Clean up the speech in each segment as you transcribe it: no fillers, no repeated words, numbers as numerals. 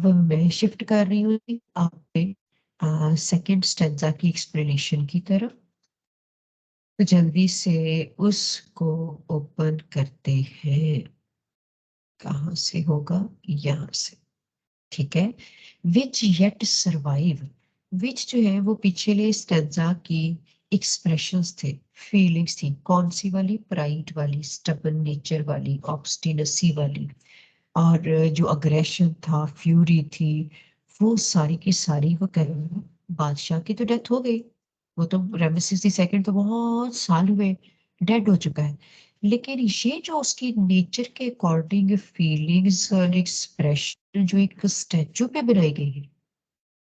अब मैं शिफ्ट कर रही हूँ आपके सेकंड स्टेंजा की एक्सप्लेनेशन की तरफ। तो जल्दी से उसको ओपन करते हैं। कहाँ से होगा? यहाँ से। ठीक है। विच येट सर्वाइव। विच जो है वो पिछले स्टेंजा की एक्सप्रेशंस थे, फीलिंग्स थी। कौन सी वाली? प्राइड वाली, स्टबन नेचर वाली, ऑब्स्टिनेसी वाली, और जो अग्रेशन था, फ्यूरी थी, वो सारी की सारी वो कह रहे हैं बादशाह की तो डेथ हो गई। वो तो रामेसेस द सेकंड तो बहुत साल हुए डेड हो चुका है। लेकिन ये जो उसकी नेचर के अकॉर्डिंग फीलिंग्स और एक्सप्रेशन जो एक स्टैचू पे बनाई गई है,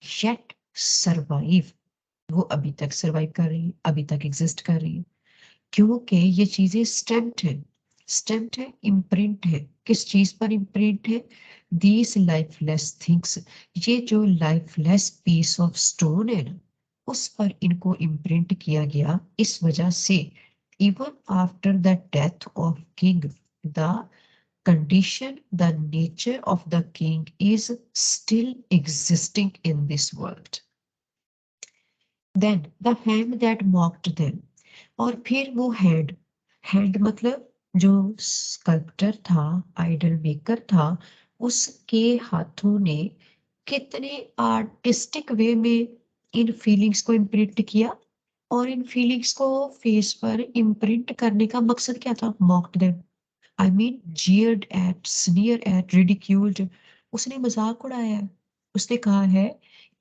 येट सरवाइव, वो अभी तक सरवाइव कर रही है, अभी तक एग्जिस्ट कर रही है। क्योंकि ये चीजें स्टैम्प्ड है। स्टैम्प्ड है, इम्प्रिंट है। किस चीज पर इम्प्रिंट है? These lifeless things. ये जो लाइफलेस पीस ऑफ स्टोन है ना, उस पर इनको इम्प्रिंट किया गया। इस वजह से even after the death of king, the condition, the nature of the king is still existing in this world. Then the hand that mocked them, और फिर वो हैंड, हैंड मतलब जो स्कल्प्टर था, आइडल मेकर था, उसके हाथों ने कितने आर्टिस्टिक वे में इन फीलिंग्स को इम्प्रिंट किया। और इन फीलिंग्स को फेस पर इम्प्रिंट करने का मकसद क्या था? Mocked them, I mean jeered at, sneer at, ridiculed। उसने मजाक उड़ाया है। उसने कहा है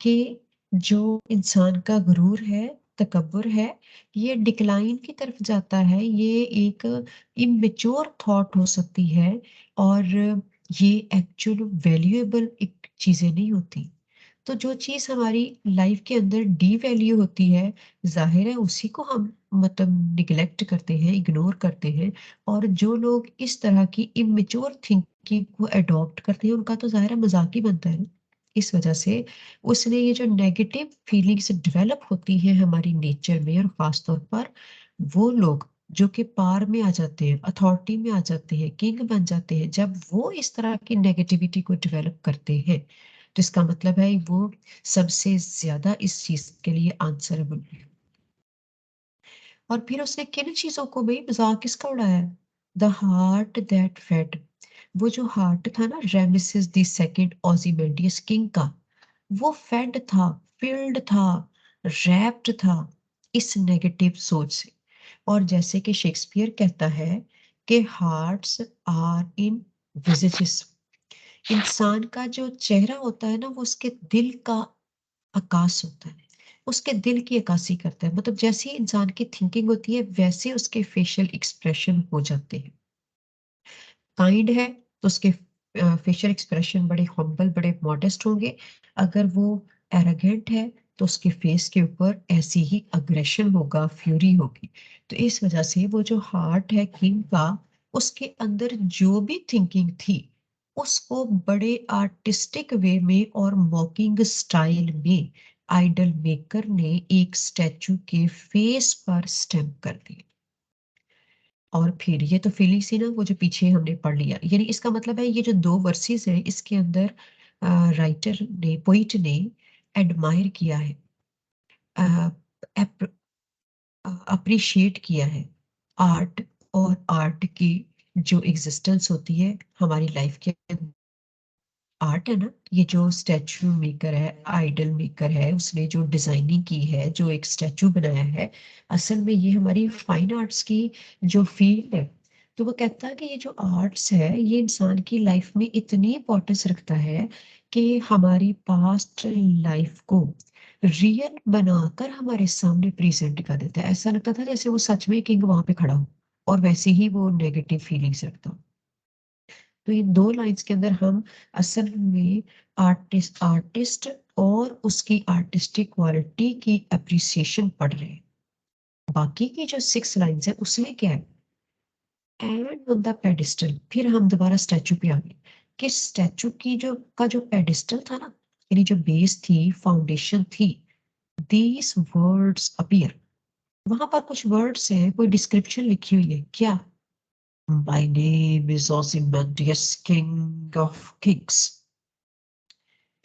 कि जो इंसान का गुरूर है, तकब्बुर है, ये डिक्लाइन की तरफ जाता है, ये एक इमेच्योर थॉट हो सकती है, और ये एक्चुअल वैल्यूएबल एक चीजें नहीं होती। तो जो चीज हमारी लाइफ के अंदर डी वैल्यू होती है, जाहिर है उसी को हम मतलब निग्लेक्ट करते हैं, इग्नोर करते हैं। और जो लोग इस तरह की इमेच्योर थिंकिंग को अडॉप्ट करते हैं, उनका तो जाहिर है मजाक ही बनता है। इस वजह से उसने ये जो नेगेटिव फीलिंग्स डेवलप होती हैं हमारी नेचर में, और खास तौर पर वो लोग जो कि पार में आ जाते हैं, अथॉरिटी में आ जाते हैं, किंग बन जाते हैं, जब वो इस तरह की नेगेटिविटी को डेवलप करते हैं, तो इसका मतलब है वो सबसे ज्यादा इस चीज के लिए आंसरेबल है। और फिर उसने किन चीजों को भी मजाक किसका उड़ाया? The heart that fed. वो जो हार्ट था ना रेमेसेस द सेकंड ओzymandias किंग का, वो फेड था, फिल्ड था, रैप्ड था इस नेगेटिव सोच से। और जैसे कि शेक्सपियर कहता है कि हार्ट्स आर इन विजेजेस। इंसान का जो चेहरा होता है ना, वो उसके दिल का आकाश होता है, उसके दिल की अक्कासी करता है। मतलब जैसी इंसान की थिंकिंग होती है, वैसे उसके फेशियल एक्सप्रेशन हो जाते हैं। काइंड है तो उसके फेशियल एक्सप्रेशन बड़े हम्बल, बड़े मॉडेस्ट होंगे। अगर वो एरोगेंट है तो उसके फेस के ऊपर ऐसी ही अग्रेशन होगा, फ्यूरी होगी। तो इस वजह से वो जो हार्ट है किंग का, उसके अंदर जो भी थिंकिंग थी, उसको बड़े आर्टिस्टिक वे में और मॉकिंग स्टाइल में आइडल मेकर ने एक स्टैचू के फेस पर स्टैम्प कर दिया। और फिर ये तो फीलिंग्स ही ना, वो जो पीछे हमने पढ़ लिया, यानी इसका मतलब है ये जो दो वर्सेस है, इसके अंदर राइटर ने, पोइट ने एडमायर किया है, अप्रिशिएट किया है आर्ट, और आर्ट की जो एग्जिस्टेंस होती है हमारी लाइफ के अंदर। आर्ट है ना, ये जो स्टैचू मेकर है, आइडल मेकर है, उसने जो डिजाइनिंग की है, जो एक स्टैचू बनाया है, असल में ये हमारी फाइन आर्ट्स की जो फील्ड है। तो वो कहता है कि ये जो आर्ट्स है, ये इंसान की लाइफ में इतनी इंपॉर्टेंस रखता है कि हमारी पास्ट लाइफ को रियल बनाकर हमारे सामने प्रेजेंट कर देता है। ऐसा लगता था जैसे वो सच में किंग वहां पे खड़ा हो, और वैसे ही वो नेगेटिव फीलिंग्स रखता हो। तो इन दो लाइंस के अंदर हम असल में आर्टिस्ट, आर्टिस्ट और उसकी आर्टिस्टिक क्वालिटी की अप्रिसिएशन पढ़ रहे हैं। बाकी की जो 6 लाइंस है उसमें क्या है? And on the pedestal. फिर हम दोबारा स्टैचू पे आ गए कि स्टैचू की जो का जो पेडिस्टल था ना, यानी जो बेस थी, फाउंडेशन थी, दीज वर्ड्स अपीयर। वहां पर कुछ वर्ड्स हैं, कोई डिस्क्रिप्शन लिखी हुई है क्या? My name is Ozymandias, King of Kings.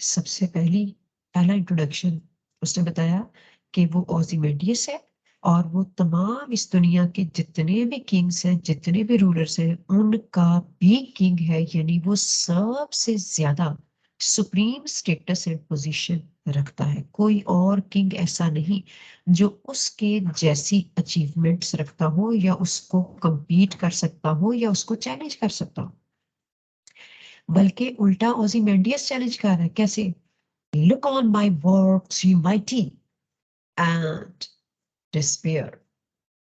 सबसे पहला इंट्रोडक्शन उसने बताया कि वो ओzymandias है और वो तमाम इस दुनिया के जितने भी किंग्स हैं, जितने भी रूलर्स हैं, उनका भी किंग है, यानी वो सबसे ज्यादा सुप्रीम स्टेटस एंड पोजीशन रखता है। कोई और किंग ऐसा नहीं जो उसके जैसी अचीवमेंट्स रखता हो या उसको compete कर सकता हो या उसको चैलेंज कर सकता हो। बल्कि उल्टा ओzymandias चैलेंज कर रहा है। कैसे? Look on my works, ye mighty, and despair.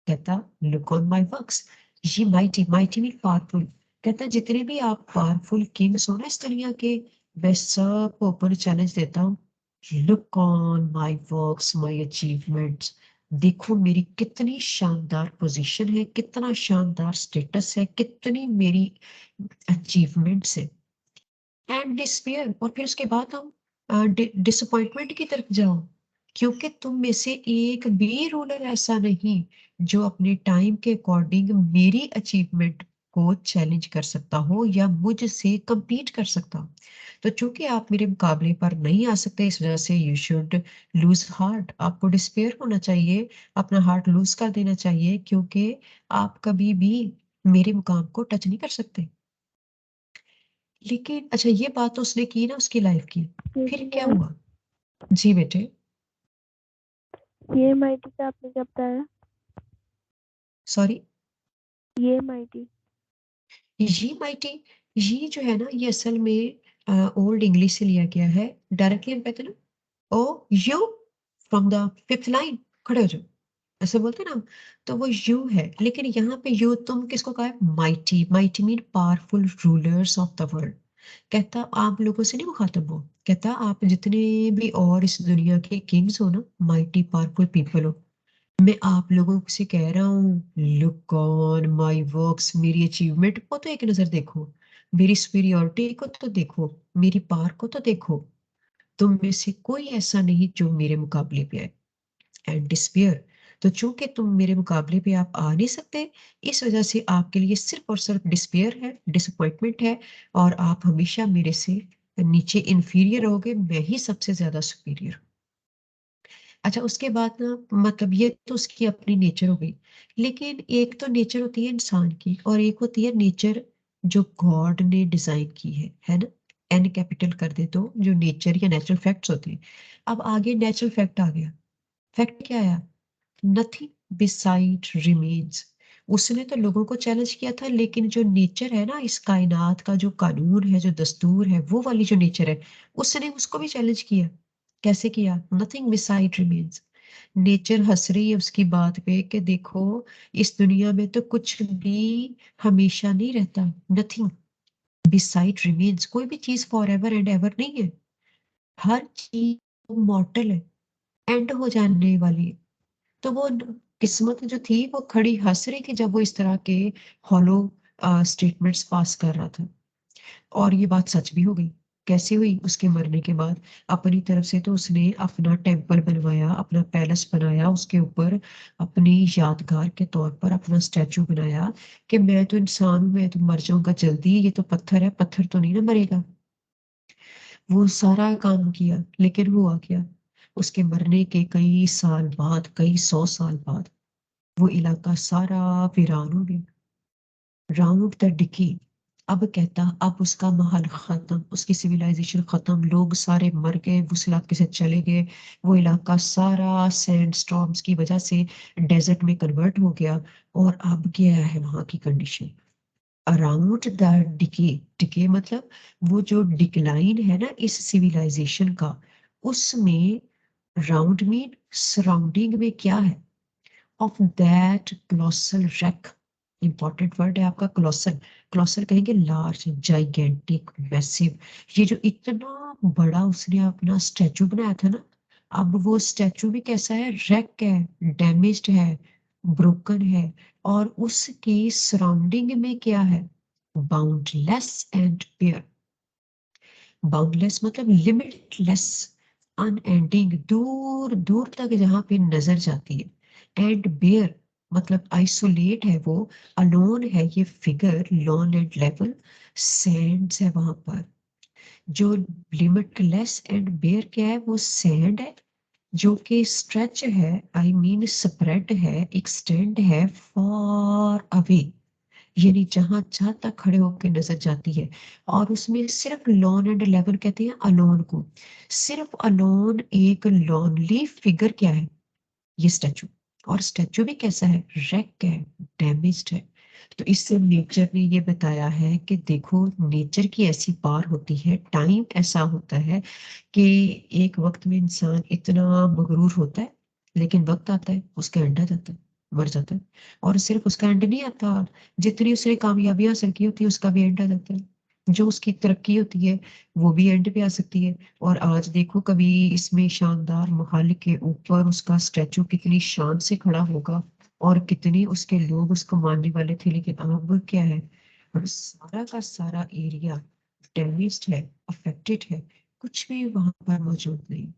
कहता look on my works, ye mighty, mighty mean powerful. कहता जितने भी आप पावरफुल किंग्स हो ना इस दुनिया के, मैं सबको ओपन चैलेंज देता हूँ। Look on my works, my achievements. देखो मेरी कितनी शानदार पोजीशन है, कितना शानदार स्टेटस है, कितनी मेरी अचीवमेंट्स है। एंड डिस्पेयर, और फिर उसके बाद हम डिसअपॉइंटमेंट की तरफ जाओ, क्योंकि तुम में से एक भी रूलर ऐसा नहीं जो अपने टाइम के अकॉर्डिंग मेरी अचीवमेंट को चैलेंज कर सकता हो या मुझसे compete कर सकता हो। तो चूंकि आप मेरे मुकाबले पर नहीं आ सकते, इस वजह से यू शुड लूज हार्ट, आपको डिस्पेयर होना चाहिए, अपना हार्ट लूज कर देना चाहिए, क्योंकि आप कभी भी मेरे मुकाम को टच नहीं कर सकते। लेकिन अच्छा, ये बात तो उसने की ना उसकी लाइफ की, फिर क्या हुआ? जी बेटे। ये माइटी का आपने क्या बताया? सॉरी। ये माइटी ये माइटी, ये जो है ना, ये असल में ओल्ड इंग्लिश से लिया गया है। डायरेक्टली हम कहते हैं ना, oh you from the fifth line, खड़े हो जाओ, ऐसे बोलते हैं ना। तो वो यू है, लेकिन यहाँ पे यू तुम किसको कहा है? Mighty. Mighty mean powerful rulers of the world. कहता आप लोगों से नहीं मुखातब हो, कहता आप जितने भी और इस दुनिया के किंग्स हो ना, माइटी पावरफुल पीपल हो, मैं आप लोगों से कह रहा हूँ लुक ऑन माय वर्क्स, मेरी अचीवमेंट को तो एक नजर देखो, मेरी सुपीरियोरिटी को तो देखो, मेरी पावर को तो देखो। तुम में से कोई ऐसा नहीं जो मेरे मुकाबले पे आए। एंड डिस्पेयर, तो चूंकि तुम मेरे मुकाबले पे आप आ नहीं सकते, इस वजह से आपके लिए सिर्फ और सिर्फ डिस्पेयर है, डिसअपॉइंटमेंट है, और आप हमेशा मेरे से नीचे इंफीरियर होगे, मैं ही सबसे ज्यादा सुपीरियर। अच्छा, उसके बाद ना, मतलब ये तो उसकी अपनी नेचर हो गई, लेकिन एक तो नेचर होती है इंसान की और एक होती है नेचर जो गॉड ने डिजाइन की है ना। एन कैपिटल कर दे तो जो नेचर या नेचुरल फैक्ट्स होते हैं। अब आगे नेचुरल फैक्ट आ गया। फैक्ट क्या आया? Nothing beside remains. उसने तो लोगों को चैलेंज किया था, लेकिन जो नेचर है ना, इस कायनात का जो कानून है, जो दस्तूर है, वो वाली जो नेचर है, उसने उसको भी चैलेंज किया। कैसे किया? Nothing beside remains. नेचर हंस रही है उसकी बात पे कि देखो, इस दुनिया में तो कुछ भी हमेशा नहीं रहता। नथिंग बिसाइड रिमेन्स, कोई भी चीज फॉर एवर एंड एवर नहीं है। हर चीज मॉर्टल है, एंड हो जाने वाली है। तो वो किस्मत जो थी वो खड़ी हंस रही थी जब वो इस तरह के हॉलो स्टेटमेंट्स पास कर रहा था। और ये बात सच भी हो गई। कैसे हुई? उसके मरने के बाद अपनी तरफ से तो उसने अपना टेम्पल बनवाया, अपना पैलेस बनाया, उसके ऊपर अपनी यादगार के तौर पर अपना स्टैचू बनाया कि मैं तो इंसान हूं, मैं तो मर जाऊंगा जल्दी, ये तो पत्थर है, पत्थर तो नहीं ना मरेगा। वो सारा काम किया, लेकिन हुआ क्या? उसके मरने के कई साल बाद, कई 100 साल बाद, वो इलाका सारा वीरान हो गया। Round the decay. अब कहता अब उसका महल खत्म, उसकी सिविलाइजेशन खत्म, लोग सारे मर गए, उस इलाके से चले गए। वो इलाका सारा सैंड स्टॉर्म्स की वजह से डेजर्ट में कन्वर्ट हो गया। और अब क्या है वहां की condition? Around the decay. Decay मतलब वो जो डिक्लाइन है ना इस सिविलाइजेशन का, उसमें राउंड मीन सराउंडिंग में क्या है? Of that colossal rack. Important word है आपका क्लोसल। क्लोसल कहेंगे लार्ज, जाइगेंटिक, मैसिव। ये जो इतना बड़ा उसने अपना स्टैचू बनाया था ना, अब वो स्टैचू भी कैसा है? रैक है, डैमेज्ड है, ब्रोकन है। और उसके सराउंडिंग में क्या है? Boundless and pure. बाउंडलेस मतलब लिमिटलेस, अनएंडिंग, दूर दूर तक जहां पे नजर जाती है। एंड बेयर मतलब आइसोलेट है वो, अलोन है ये figure, lawn and level, Sands है वहां पर। जो लिमिटलेस एंड बेयर क्या है, वो सैंड है, जो कि स्ट्रेच है, आई मीन स्प्रेड है, एक्सटेंड है फॉर अवे, यानी जहां जहां तक खड़े होकर नजर जाती है। और उसमें सिर्फ लॉन एंड लेवल कहते हैं अलोन को, सिर्फ अलोन एक लॉनली फिगर क्या है, ये स्टैचू। और स्टैचू भी कैसा है, wreck है, डैमेज्ड है। तो इससे नेचर ने ये बताया है कि देखो, नेचर की ऐसी पार होती है, टाइम ऐसा होता है कि एक वक्त में इंसान इतना मगरूर होता है, लेकिन वक्त आता है उसका एंड आ जाता है, मर जाता है। और सिर्फ उसका एंड नहीं आता, जितनी उसने कामयाबियां हासिल की होती है उसका भी एंड आ जाता है। जो उसकी तरक्की होती है वो भी एंड पे आ सकती है। और आज देखो, कभी इसमें शानदार महल के ऊपर उसका स्टैचू कितनी शान से खड़ा होगा, और कितने उसके लोग उसको मानने वाले थे, लेकिन अब क्या है, अब सारा का सारा एरिया डैमेज्ड है, अफेक्टेड है, कुछ भी वहां पर मौजूद नहीं।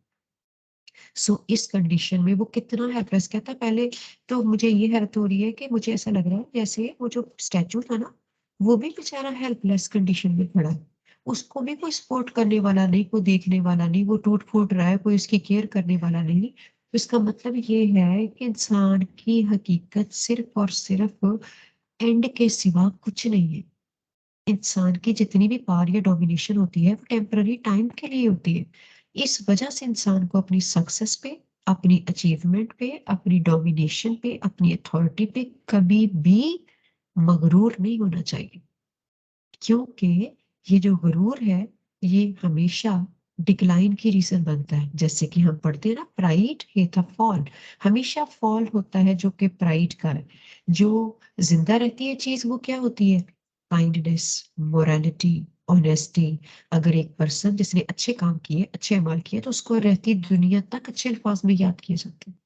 सो इस कंडीशन में वो कितना हेल्पलेस, कहता है पहले तो मुझे ये हैरत हो रही है कि मुझे ऐसा लग रहा है जैसे वो जो स्टैचू था ना, वो भी बेचारा हेल्पलेस कंडीशन में खड़ा है। उसको भी कोई सपोर्ट करने वाला नहीं, कोई देखने वाला नहीं, वो टूट फूट रहा है, कोई उसकी केयर करने वाला नहीं। तो इसका मतलब ये है कि इंसान की हकीकत सिर्फ और सिर्फ एंड के सिवा कुछ नहीं है। इंसान की जितनी भी पावर या डोमिनेशन होती है वो टेम्पररी टाइम के लिए होती है। इस वजह से इंसान को अपनी सक्सेस पे, अपनी अचीवमेंट पे, अपनी डोमिनेशन पे, अपनी अथॉरिटी पे कभी भी मगरूर नहीं होना चाहिए। क्योंकि ये जो गुरूर है, ये हमेशा डिक्लाइन की रीजन बनता है। जैसे कि हम पढ़ते हैं ना, प्राइड हेथ अ फॉल, हमेशा फॉल होता है जो कि प्राइड का है। जो जिंदा रहती है चीज वो क्या होती है, काइंडनेस, मोरालिटी, ऑनेस्टी। अगर एक पर्सन जिसने अच्छे काम किए, अच्छे अमाल किए, तो उसको रहती दुनिया तक अच्छे अल्फाज में याद किए जाते हैं।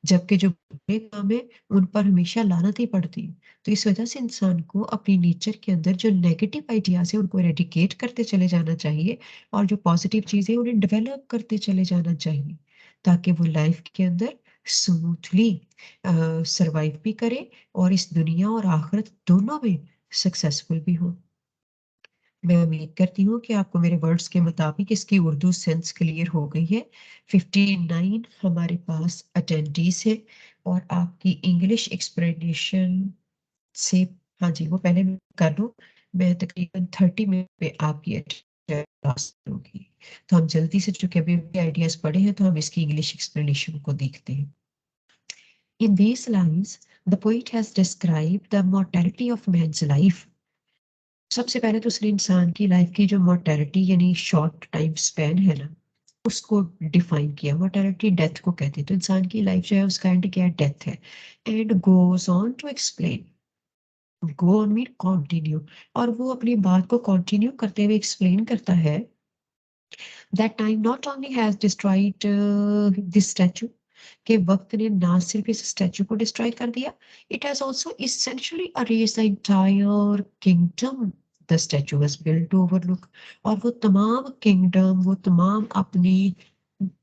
जबकि जो बुरे काम है उन पर हमेशा लानत ही पड़ती है। तो इस वजह से इंसान को अपनी नेचर के अंदर जो नेगेटिव आइडियाज है उनको एरेडिकेट करते चले जाना चाहिए, और जो पॉजिटिव चीजें उन्हें डेवलप करते चले जाना चाहिए, ताकि वो लाइफ के अंदर स्मूथली सरवाइव भी करे, और इस दुनिया और आखिरत दोनों में सक्सेसफुल भी हो। मैं उम्मीद करती हूँ कि आपको मेरे वर्ड्स के मुताबिक इसकी उर्दू सेंस क्लियर हो गई है। 59 हमारे पास अटेंडीज है, और आपकी इंग्लिश एक्सप्लेनेशन से, हाँ जी, वो पहले मैं कर लूँ। मैं तकरीबन 30 मिनट पे आपकी क्लास करूँगी। तो हम जल्दी से, चूंकि अभी भी आइडियाज पढ़े हैं, तो हम इसकी इंग्लिश एक्सप्लेनेशन को देखते हैं। In these lines, the poet has described the mortality of man's life. सबसे पहले तो उसने इंसान की लाइफ की जो मोर्टेलिटी यानी शॉर्ट टाइम स्पैन है ना, उसको डिफाइन किया। मोर्टेलिटी डेथ को कहते हैं, तो इंसान की लाइफ जो है उसका एंड क्या है, डेथ है। And goes on to explain, go on mean continue, और वो अपनी बात को कंटिन्यू करते हुए एक्सप्लेन करता है that time not only has destroyed this statue, के वक्त ने ना सिर्फ इस स्टैचू को डिस्ट्रॉय कर दिया, it has also essentially erased the entire kingdom the statue was built to overlook। और वो तमाम किंगडम, वो तमाम अपनी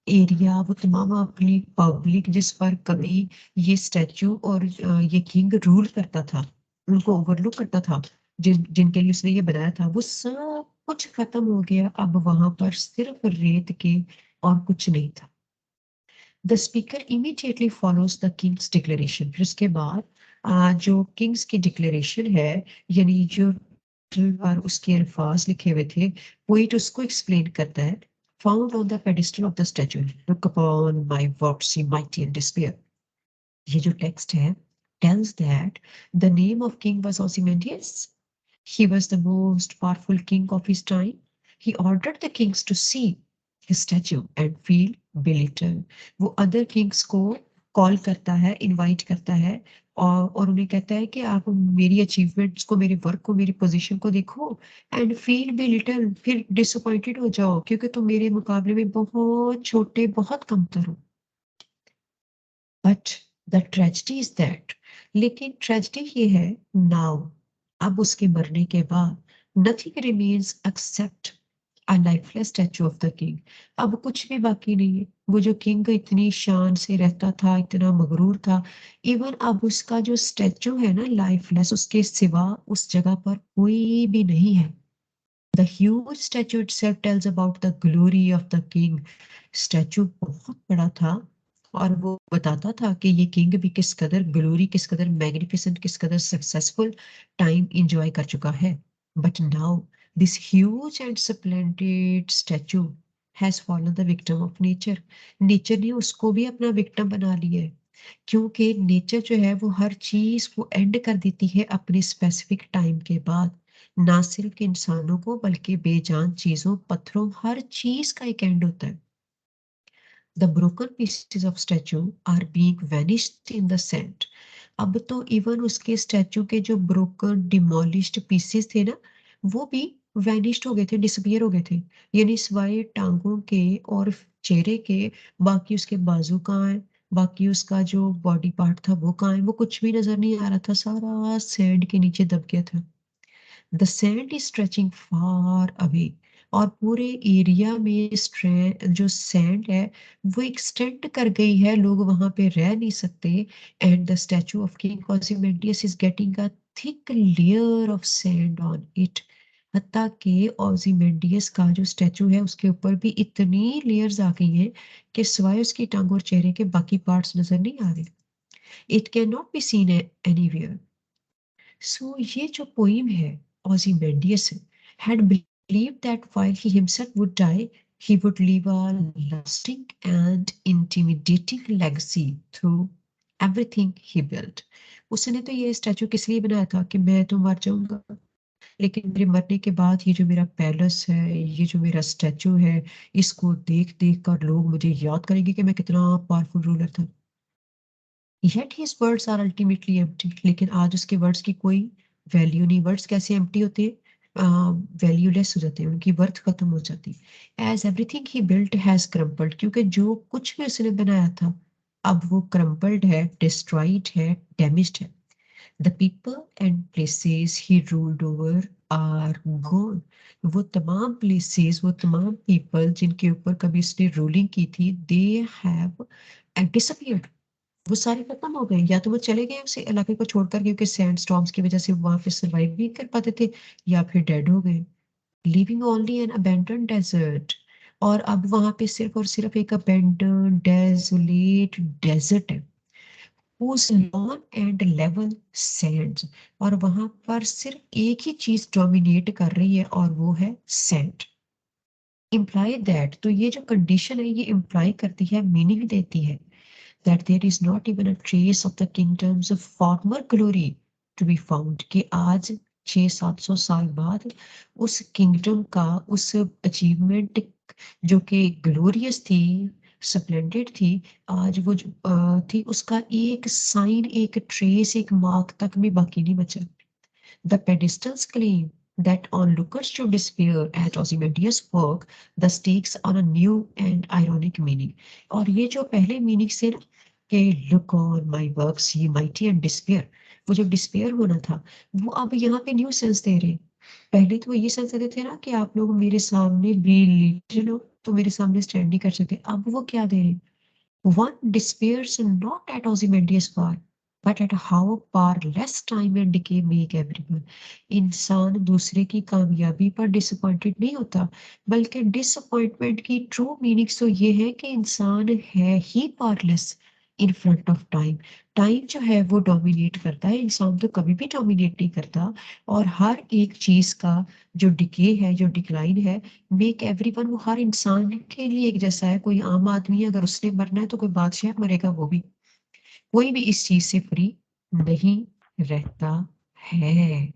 एरिया, वो तमाम अपनी पब्लिक जिस पर कभी ये स्टैचू और ये किंग रूल करता था, उनको ओवरलुक करता था, जिनके लिए उसने ये बनाया था, वो सब कुछ खत्म हो गया। अब वहां पर सिर्फ रेत के और कुछ नहीं था। The speaker immediately follows the Kings declaration. फिर उसके बाद जो किंग्स की डिक्लेरेशन है, यानी जो और उसके अल्फाज लिखे हुए थे, पोइट उसको एक्सप्लेन करता है। Found on the pedestal of the statue, look upon my works in mighty and despair. ये जो टेक्स्ट है tells that the name of king was Ozymandias. He was the most powerful king of his time. He ordered the kings to see his statue and feel belittled. वो other Kings को call करता है, invite करता है, और उन्हें कहता है कि आप मेरी अचीवमेंट्स को, मेरे वर्क को, मेरी पोजीशन को देखो, एंड फील बिलिटल, फिर डिसअपॉइंटेड हो जाओ क्योंकि तुम मेरे मुकाबले में बहुत छोटे, बहुत कमतर हो। But the tragedy is that, लेकिन ट्रेजेडी ये है, नाउ, अब उसके मरने के बाद, nothing remains except a lifeless statue of the king. अब कुछ भी बाकी नहीं है। वो जो किंग इतनी शान से रहता था, इतना मगरूर था, इवन अब उसका जो स्टैचू है ना लाइफलेस, उसके सिवा उस जगह पर कोई भी नहीं है। The huge statue itself tells about the glory of the king. Statue बहुत बड़ा था और वो बताता था कि ये किंग भी किस कदर ग्लोरी, किस कदर मैग्निफिसेंट, किस कदर सक्सेसफुल टाइम एंजॉय कर चुका है. But now this huge and splendid statue has fallen the victim of nature. Nature ने उसको भी अपना विक्टिम बना लिया है, क्योंकि नेचर जो है वो हर चीज को एंड कर देती है अपने स्पेसिफिक टाइम के बाद. ना सिर्फ इंसानों को बल्कि बेजान चीजों, पत्थरों, हर चीज का एक एंड होता है. The broken pieces of statue are being vanished in the sand. अब तो इवन उसके स्टैचू के जो ब्रोकन डिमोलिश्ड पीसेस थे ना, वो भी वैनिश्ड हो गए थे, डिसअपियर हो गए थे. यानी सिवाय टांगों के और चेहरे के बाकी उसके बाजू कहाँ है, बाकी उसका जो बॉडी पार्ट था वो कहाँ है, वो कुछ भी नजर नहीं आ रहा था. सारा सैंड के नीचे दब गया था. The sand is stretching far away. और पूरे एरिया में जो सैंड है वो एक्सटेंड कर गई है, लोग वहां पे रह नहीं सकते. And the statue of king Ozymandias is getting a thick layer of sand on it. हत्ता कि ऑजिमेंडियस का जो स्टैचू है उसके ऊपर भी इतनी लेयर्स आ गई हैं कि सिवाय उसकी टांग और चेहरे के बाकी पार्ट्स नजर नहीं आ रहे. It can not be seen anywhere. So ये जो poem है, Ozymandias had believed that while he himself would die, he would leave a lasting and intimidating legacy through everything he built. उसने तो ये स्टैचू किस लिए बनाया था कि मैं तो मर जाऊंगा, लेकिन मेरे मरने के बाद ये जो मेरा पैलेस है, ये जो मेरा स्टैचू है, इसको देख देख कर लोग मुझे याद करेंगे कि मैं कितना पावरफुल रूलर था. Yet his words are ultimately empty. लेकिन आज उसके वर्ड्स की कोई वैल्यू नहीं. वर्ड्स कैसे एम्प्टी होते हैं, वैल्यूलेस हो जाते हैं, उनकी वर्थ खत्म हो जाती है. As everything he built has crumpled, क्योंकि जो कुछ भी उसने बनाया था अब वो क्रम्पल्ड है, डिस्ट्रॉइड है, डैमेज्ड है. The people and places he ruled over are gone. वो तमाम प्लेसेस, वो तमाम पीपल जिनके ऊपर कभी उसने रूलिंग की थी, दे हैव डिसअपियर्ड. वो सारे खत्म हो गए, या तो वो चले गए उस इलाके को छोड़कर क्योंकि सैंड स्टॉर्म्स की वजह से वहां पे सरवाइव नहीं कर पाते थे, या फिर डेड हो गए, living only an abandon desert. और अब वहां पे सिर्फ और सिर्फ एक अबैंडन डेजोलेट डेजर्ट है, whose lawn and level sands. और वहां पर सिर्फ एक ही चीज डोमिनेट कर रही है और वो है सैंड. इम्प्लाई दैट, तो ये जो कंडीशन है ये इम्प्लाई करती है, मीनिंग देती है that there is not even a trace of the kingdom's former glory to be found. कि आज 600-700 साल बाद उस किंगडम का, उस अचीवमेंट जो कि ग्लोरियस थी, स्प्लेंडेड थी, आज वो जो थी उसका एक साइन, एक ट्रेस, एक मार्क तक भी बाकी नहीं बचा. The pedestals claim that onlookers should despair at Ozymandias' work, the stakes on a new and ironic meaning. और ये जो पहले मीनिंग से ना कि look on my works ye mighty and despair, वो जो डिस्पेयर होना था वो अब यहाँ पे न्यू सेंस दे रहे हैं. पहले तो वो ये सेंस देते थे ना कि आप लोग मेरे सामने रिलीजन हो तो मेरे सामने स्टैंड नहीं कर सकते. अब वो क्या दे रहे हैं, one despairs not at Ozymandias' war, but at how powerless time and decay make everyone. इंसान दूसरे की कामयाबी पर डिसअपॉइंटेड नहीं होता, बल्कि डिसअपॉइंटमेंट की ट्रू मीनिंग तो ये है कि इंसान है ही powerless in front of time. Time जो है वो डोमिनेट करता है, इंसान तो कभी भी डोमिनेट नहीं करता. और हर एक चीज का जो डिके है, जो डिक्लाइन है, मेक एवरीवन, वो हर इंसान के लिए एक जैसा है. कोई आम आदमी है, अगर उसने मरना है तो कोई बादशाह मरेगा वो भी. कोई भी इस चीज से फ्री नहीं रहता है.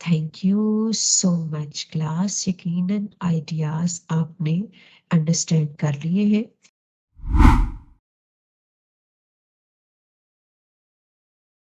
Thank you so much class. यकीनन आइडियाज आपने अंडरस्टैंड कर लिए हैं.